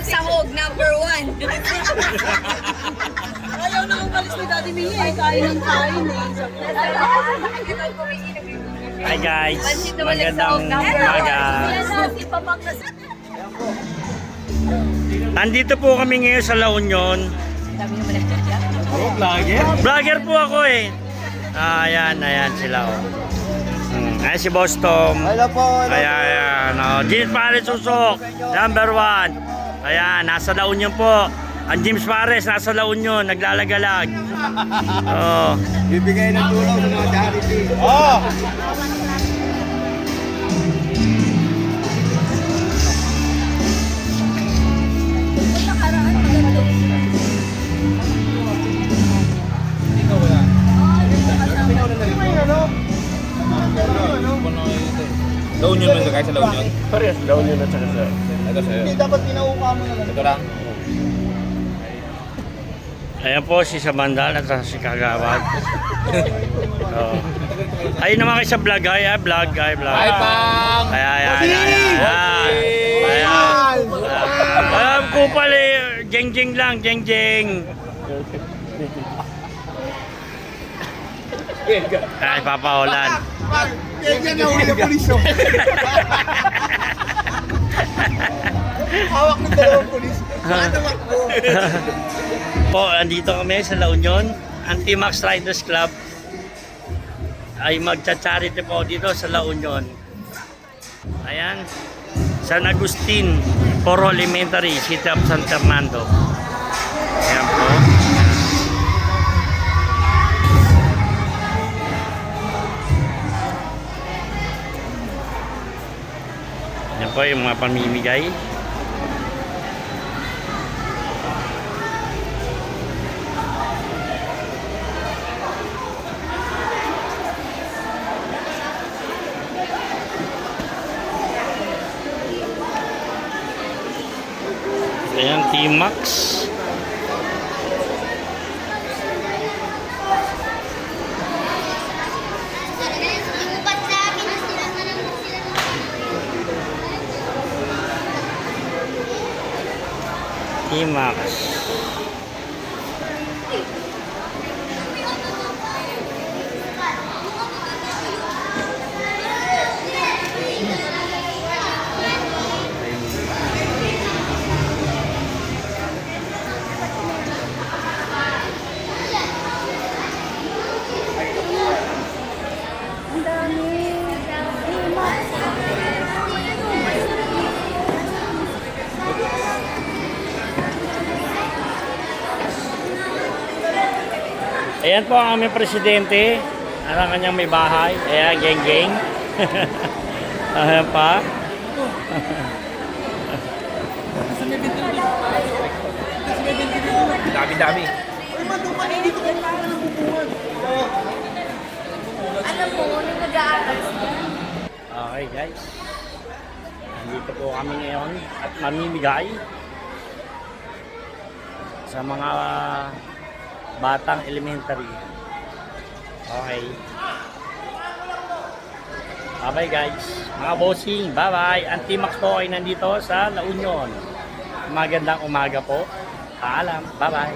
sahog, number 1. Ayaw na umalis ni Daddy Mia. Kain ng kain eh. Hi guys, magandang umaga. Andito po kami ngayon sa La Union. Vlogger po ako eh. Ayan sila oh. Ayan si Boss Tom. Hello po. Ayan. James Pares Susok, number 1. Ayan, nasa La Union po. Ang James Pares nasa La Union, naglalagalag. Oh. Bibigay ng tulong sa mga charity. Oh! La Union man kayo sa La Union? Parehas, La Union at saka sa... Ito sa'yo. Hindi dapat pinaupa mo na. Ito lang. Ayan po si Samandal at si Kagawad. Oh. Ayun naman kayo sa vlog, vlog. Hi, Pang! Ayan. Alam ko pala, jeng lang, jeng. Ay, papaholan. Yan na huli na pulis yun. Hawak ng dalawang pulis. Nakatawak po. Po, andito kami sa La Union. Anti-Max Riders Club ay magcha-charity po dito sa La Union. Ayan. San Agustin, Poro Elementary, City of San Fernando. Ayan po. Yan po yung mga pamimigay. Ayan, T-Max. T-Max. Ayan po ang aming presidente. Ang kanyang may bahay. Ayan, geng. Ayan pa. Dami-dami. Alam mo, nung nag-aaral siya. Okay guys. Nandito po kami ngayon at mamimigay sa mga batang elementary. Okay. Bye-bye guys. Mga bossing, bye-bye. Anti-Max po ay nandito sa La Union. Magandang umaga po. Paalam. Bye-bye.